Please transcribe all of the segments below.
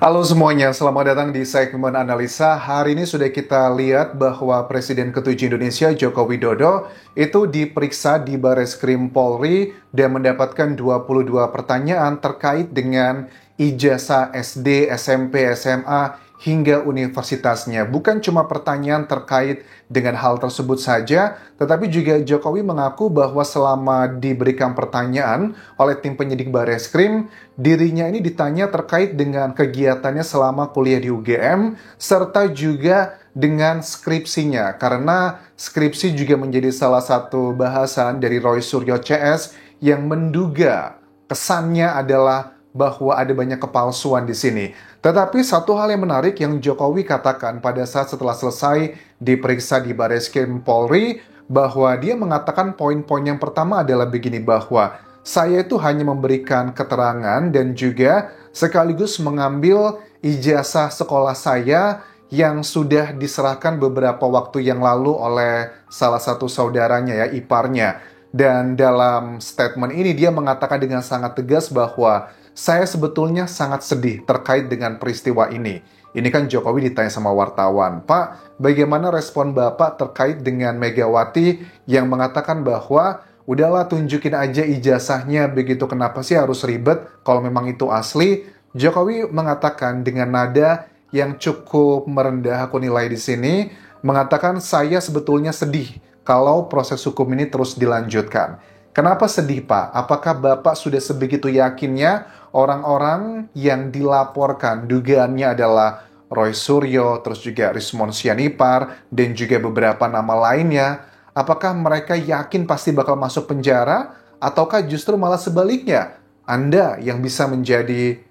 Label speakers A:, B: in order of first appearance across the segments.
A: Halo semuanya, selamat datang di segmen analisa. Hari ini sudah kita lihat bahwa Presiden ke-7 Indonesia Joko Widodo itu diperiksa di Bareskrim Polri dan mendapatkan 22 pertanyaan terkait dengan ijazah SD, SMP, SMA, hingga universitasnya. Bukan cuma pertanyaan terkait dengan hal tersebut saja, tetapi juga Jokowi mengaku bahwa selama diberikan pertanyaan oleh tim penyidik Bareskrim, dirinya ini ditanya terkait dengan kegiatannya selama kuliah di UGM, serta juga dengan skripsinya. Karena skripsi juga menjadi salah satu bahasan dari Roy Suryo CS yang menduga kesannya adalah bahwa ada banyak kepalsuan di sini. Tetapi satu hal yang menarik yang Jokowi katakan pada saat setelah selesai diperiksa di Bareskrim Polri, bahwa dia mengatakan poin-poin yang pertama adalah begini, bahwa saya itu hanya memberikan keterangan dan juga sekaligus mengambil ijazah sekolah saya yang sudah diserahkan beberapa waktu yang lalu oleh salah satu saudaranya, ya, iparnya. Dan dalam statement ini dia mengatakan dengan sangat tegas bahwa saya sebetulnya sangat sedih terkait dengan peristiwa ini. Ini kan Jokowi ditanya sama wartawan, Pak, bagaimana respon Bapak terkait dengan Megawati yang mengatakan bahwa udahlah tunjukin aja ijazahnya, begitu kenapa sih harus ribet kalau memang itu asli? Jokowi mengatakan dengan nada yang cukup merendah, aku nilai di sini, mengatakan saya sebetulnya sedih kalau proses hukum ini terus dilanjutkan. Kenapa sedih, Pak? Apakah Bapak sudah sebegitu yakinnya orang-orang yang dilaporkan dugaannya adalah Roy Suryo, terus juga Rismon Sianipar, dan juga beberapa nama lainnya? Apakah mereka yakin pasti bakal masuk penjara? Ataukah justru malah sebaliknya? Anda yang bisa menjadi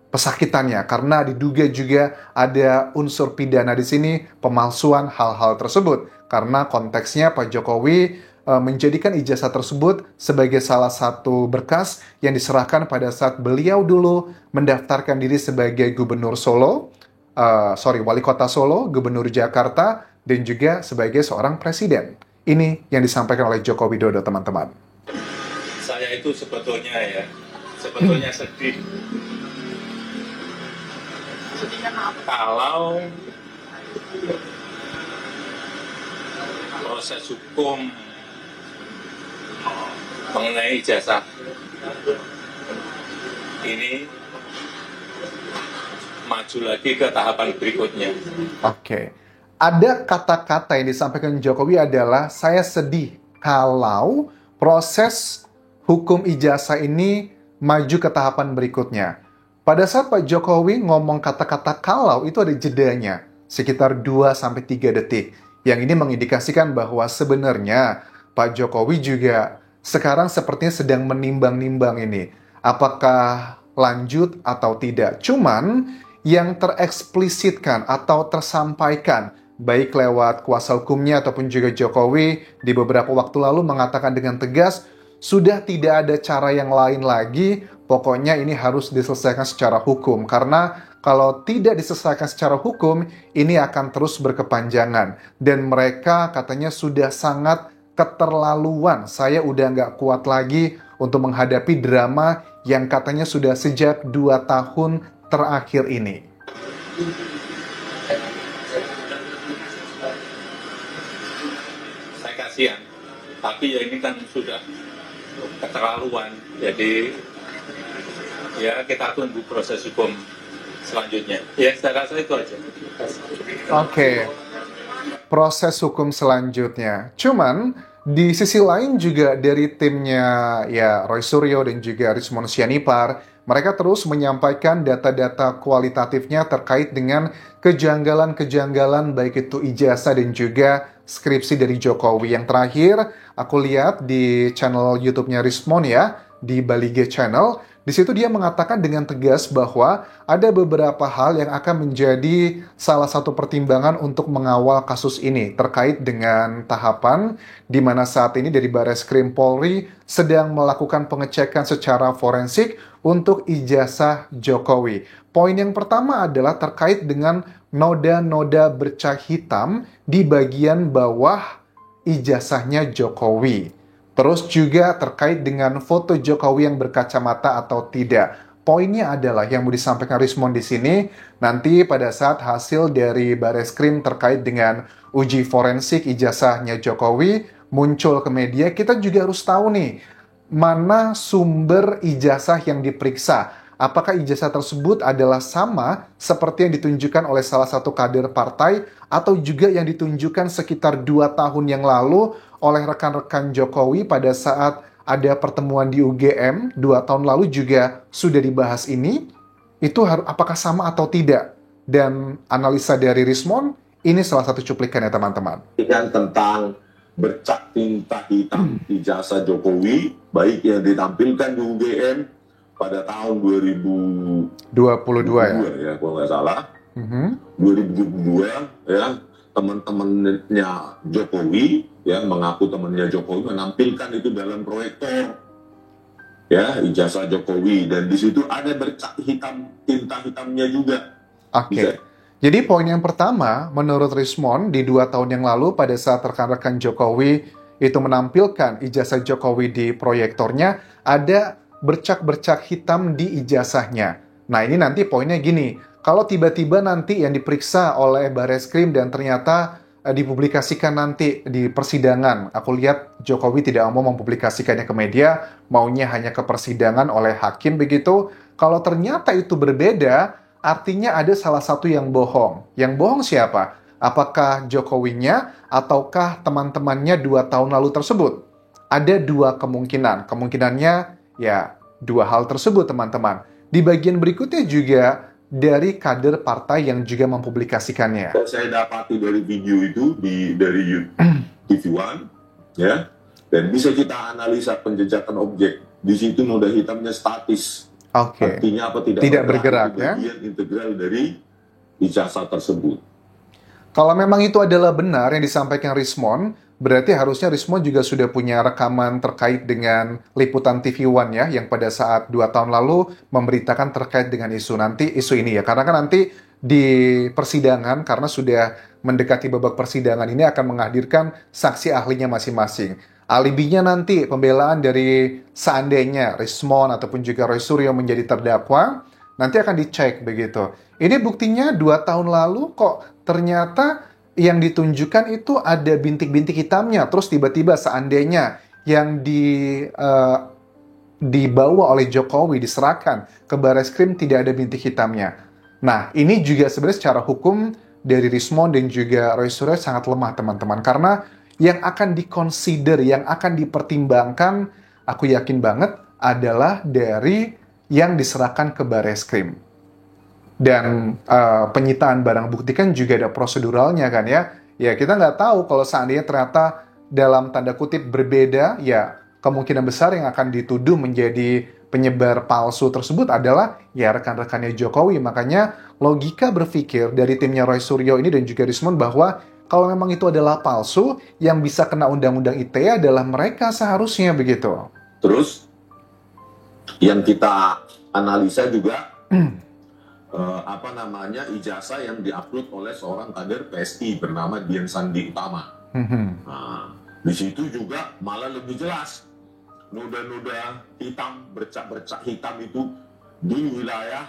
A: pesakitannya karena diduga juga ada unsur pidana di sini, pemalsuan hal-hal tersebut. Karena konteksnya Pak Jokowi menjadikan ijazah tersebut sebagai salah satu berkas yang diserahkan pada saat beliau dulu mendaftarkan diri sebagai gubernur Solo, wali kota Solo, gubernur Jakarta, dan juga sebagai seorang presiden. Ini yang disampaikan oleh Joko Widodo, teman-teman.
B: Saya itu sebetulnya sedih. Kalau proses hukum mengenai ijazah ini maju lagi ke tahapan berikutnya.
A: Oke. Ada kata-kata yang disampaikan Jokowi adalah saya sedih kalau proses hukum ijazah ini maju ke tahapan berikutnya. Pada saat Pak Jokowi ngomong kata-kata kalau, itu ada jedanya sekitar 2-3 detik. Yang ini mengindikasikan bahwa sebenarnya Pak Jokowi juga sekarang sepertinya sedang menimbang-nimbang ini. Apakah lanjut atau tidak. Cuman yang tereksplisitkan atau tersampaikan baik lewat kuasa hukumnya ataupun juga Jokowi di beberapa waktu lalu mengatakan dengan tegas, sudah tidak ada cara yang lain lagi, pokoknya ini harus diselesaikan secara hukum. Karena kalau tidak diselesaikan secara hukum, ini akan terus berkepanjangan. Dan mereka katanya sudah sangat keterlaluan. Saya udah nggak kuat lagi untuk menghadapi drama yang katanya sudah sejak 2 tahun terakhir ini.
B: Saya kasihan, tapi ya ini kan sudah keterlaluan. Jadi ya kita tunggu proses hukum selanjutnya. Ya saya rasa itu aja.
A: Oke. Proses hukum selanjutnya. Cuman di sisi lain juga dari timnya ya Roy Suryo dan juga Rismon Sianipar, mereka terus menyampaikan data-data kualitatifnya terkait dengan kejanggalan-kejanggalan baik itu ijazah dan juga skripsi dari Jokowi. Yang terakhir aku lihat di channel YouTube-nya Rismon, ya, di Balige Channel. Di situ dia mengatakan dengan tegas bahwa ada beberapa hal yang akan menjadi salah satu pertimbangan untuk mengawal kasus ini terkait dengan tahapan di mana saat ini dari Bareskrim Polri sedang melakukan pengecekan secara forensik untuk ijazah Jokowi. Poin yang pertama adalah terkait dengan noda-noda bercak hitam di bagian bawah ijazahnya Jokowi. Terus juga terkait dengan foto Jokowi yang berkacamata atau tidak. poinnya adalah yang mau disampaikan Rismond di sini, nanti pada saat hasil dari Bareskrim terkait dengan uji forensik ijazahnya Jokowi muncul ke media, kita juga harus tahu nih, mana sumber ijazah yang diperiksa. Apakah ijazah tersebut adalah sama seperti yang ditunjukkan oleh salah satu kader partai, atau juga yang ditunjukkan sekitar 2 tahun yang lalu oleh rekan-rekan Jokowi pada saat ada pertemuan di UGM 2 tahun lalu juga sudah dibahas ini, itu apakah sama atau tidak? Dan analisa dari Rismond, ini salah satu cuplikan ya teman-teman.
C: Tentang bercak tinta hitam ijazah Jokowi, baik yang ditampilkan di UGM pada tahun 2022 ya kalau nggak salah, 2022 ya, teman-temannya Jokowi ya, mengaku temannya Jokowi menampilkan itu dalam proyektor ya, ijazah Jokowi, dan di situ ada bercak hitam, tinta hitamnya juga.
A: Oke. Jadi poin yang pertama, menurut Rismond, di 2 tahun yang lalu pada saat rekan-rekan Jokowi itu menampilkan ijazah Jokowi di proyektornya, ada bercak-bercak hitam di ijazahnya. Nah ini nanti poinnya gini, kalau tiba-tiba nanti yang diperiksa oleh Bareskrim dan ternyata dipublikasikan nanti di persidangan, aku lihat Jokowi tidak mau mempublikasikannya ke media, maunya hanya ke persidangan oleh hakim begitu. Kalau ternyata itu berbeda, artinya ada salah satu yang bohong. Yang bohong siapa? Apakah Jokowinya ataukah teman-temannya 2 tahun lalu tersebut? Ada 2 kemungkinan. Kemungkinannya ya 2 hal tersebut teman-teman. Di bagian berikutnya juga dari kader partai yang juga mempublikasikannya.
C: Saya dapati dari video itu dari TV One ya, dan bisa kita analisa penjejakan objek. Di situ noda hitamnya statis.
A: Oke.
C: Artinya apa? Tidak
A: bergerak ya.
C: Bagian integral dari ijazah tersebut.
A: Kalau memang itu adalah benar yang disampaikan Rismond, berarti harusnya Rismond juga sudah punya rekaman terkait dengan liputan TV One ya, yang pada saat 2 tahun lalu memberitakan terkait dengan isu ini ya. Karena kan nanti di persidangan, karena sudah mendekati babak persidangan ini akan menghadirkan saksi ahlinya masing-masing. Alibinya nanti pembelaan dari seandainya Rismond ataupun juga Roy Suryo menjadi terdakwa, nanti akan dicek begitu. Ini buktinya 2 tahun lalu kok ternyata yang ditunjukkan itu ada bintik-bintik hitamnya. Terus tiba-tiba seandainya yang dibawa oleh Jokowi diserahkan ke Bareskrim tidak ada bintik hitamnya. Nah, ini juga sebenarnya secara hukum dari Rismond dan juga Roy Suryo sangat lemah teman-teman. Karena yang akan dikonsider, yang akan dipertimbangkan, aku yakin banget adalah dari yang diserahkan ke Bareskrim. Dan penyitaan barang bukti kan juga ada proseduralnya kan ya. Ya kita nggak tahu kalau seandainya ternyata dalam tanda kutip berbeda, ya kemungkinan besar yang akan dituduh menjadi penyebar palsu tersebut adalah ya rekan-rekannya Jokowi. Makanya logika berpikir dari timnya Roy Suryo ini dan juga Rismond bahwa kalau memang itu adalah palsu, yang bisa kena undang-undang ITE adalah mereka seharusnya begitu.
C: Terus yang kita analisa juga ijazah yang diupload oleh seorang kader PSI bernama Dian Sandi Utama. Nah, di situ juga malah lebih jelas noda-noda hitam, bercak-bercak hitam itu di wilayah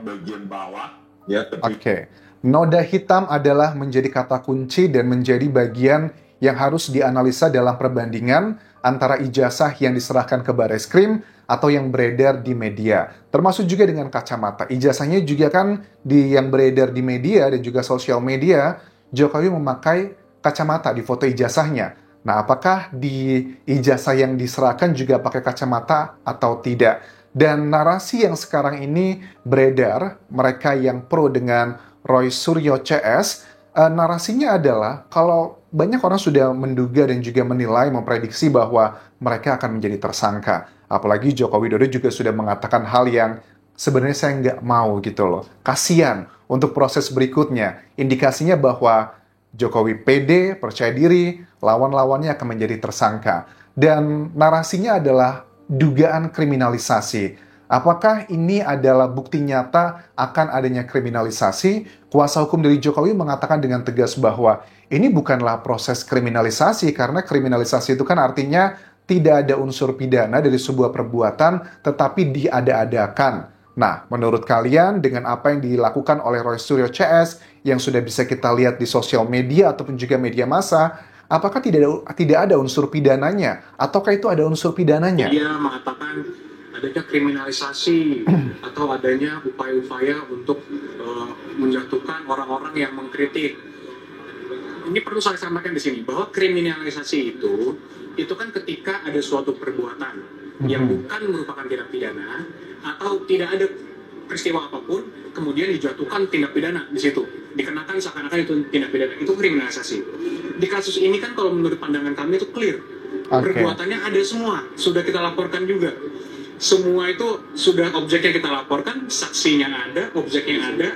C: bagian bawah ya.
A: Oke. Noda hitam adalah menjadi kata kunci dan menjadi bagian yang harus dianalisa dalam perbandingan antara ijazah yang diserahkan ke Bareskrim atau yang beredar di media. Termasuk juga dengan kacamata. Ijazahnya juga kan yang beredar di media dan juga sosial media, Jokowi memakai kacamata di foto ijazahnya. Nah, apakah di ijazah yang diserahkan juga pakai kacamata atau tidak? Dan narasi yang sekarang ini beredar, mereka yang pro dengan Roy Suryo CS, narasinya adalah kalau banyak orang sudah menduga dan juga menilai, memprediksi bahwa mereka akan menjadi tersangka. Apalagi Joko Widodo juga sudah mengatakan hal yang sebenarnya saya nggak mau gitu loh. Kasian untuk proses berikutnya. Indikasinya bahwa Jokowi pede, percaya diri, lawan-lawannya akan menjadi tersangka. Dan narasinya adalah dugaan kriminalisasi. Apakah ini adalah bukti nyata akan adanya kriminalisasi? Kuasa hukum dari Jokowi mengatakan dengan tegas bahwa ini bukanlah proses kriminalisasi, karena kriminalisasi itu kan artinya tidak ada unsur pidana dari sebuah perbuatan, tetapi diada-adakan. Nah, menurut kalian dengan apa yang dilakukan oleh Roy Suryo CS yang sudah bisa kita lihat di sosial media ataupun juga media massa, apakah tidak ada unsur pidananya? Ataukah itu ada unsur pidananya?
D: Dia mengatakan adanya kriminalisasi atau adanya upaya-upaya untuk menjatuhkan orang-orang yang mengkritik. Ini perlu saya sampaikan di sini bahwa kriminalisasi itu kan ketika ada suatu perbuatan yang bukan merupakan tindak pidana atau tidak ada peristiwa apapun, kemudian dijatuhkan tindak pidana di situ, dikenakan seakan-akan itu tindak pidana, itu kriminalisasi. Di kasus ini kan kalau menurut pandangan kami itu clear, perbuatannya ada semua, sudah kita laporkan juga. Semua itu sudah objeknya kita laporkan, saksinya ada, objeknya ada.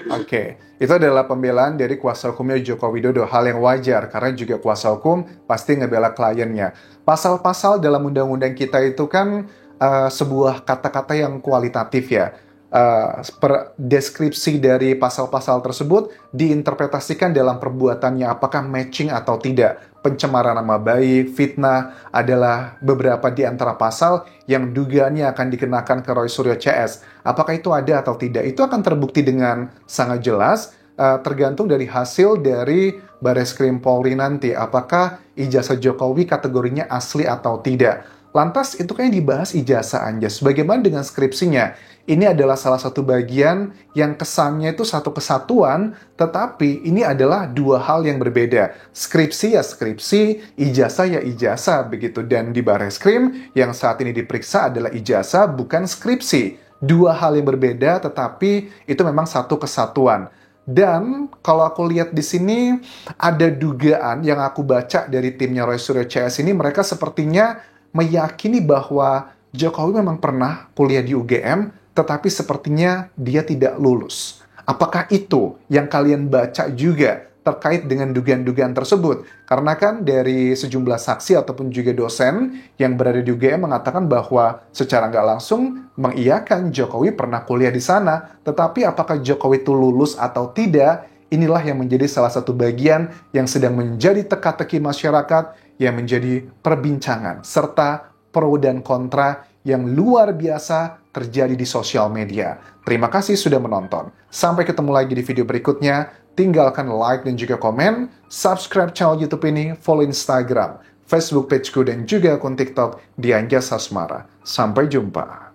A: Itu adalah pembelaan dari kuasa hukumnya Joko Widodo, hal yang wajar karena juga kuasa hukum pasti ngebela kliennya. Pasal-pasal dalam undang-undang kita itu kan sebuah kata-kata yang kualitatif ya. Deskripsi dari pasal-pasal tersebut diinterpretasikan dalam perbuatannya apakah matching atau tidak. Pencemaran nama baik, fitnah adalah beberapa di antara pasal yang dugaannya akan dikenakan ke Roy Suryo CS. Apakah itu ada atau tidak? Itu akan terbukti dengan sangat jelas tergantung dari hasil dari Bareskrim Polri nanti. Apakah ijazah Jokowi kategorinya asli atau tidak? Lantas itu kayaknya dibahas ijazah Anjas. Bagaimana dengan skripsinya? Ini adalah salah satu bagian yang kesannya itu satu kesatuan, tetapi ini adalah dua hal yang berbeda. Skripsi ya skripsi, ijazah ya ijazah, begitu. Dan di Bareskrim yang saat ini diperiksa adalah ijazah, bukan skripsi. Dua hal yang berbeda, tetapi itu memang satu kesatuan. Dan kalau aku lihat di sini ada dugaan yang aku baca dari timnya Roy Suryo CS ini, mereka sepertinya meyakini bahwa Jokowi memang pernah kuliah di UGM, tetapi sepertinya dia tidak lulus. Apakah itu yang kalian baca juga terkait dengan dugaan-dugaan tersebut? Karena kan dari sejumlah saksi ataupun juga dosen yang berada di UGM mengatakan bahwa secara nggak langsung mengiyakan Jokowi pernah kuliah di sana, tetapi apakah Jokowi itu lulus atau tidak? Inilah yang menjadi salah satu bagian yang sedang menjadi teka-teki masyarakat, yang menjadi perbincangan, serta pro dan kontra yang luar biasa terjadi di sosial media. Terima kasih sudah menonton. Sampai ketemu lagi di video berikutnya. Tinggalkan like dan juga komen. Subscribe channel YouTube ini, follow Instagram, Facebook pageku, dan juga akun TikTok di Anjas Hasmara. Sampai jumpa.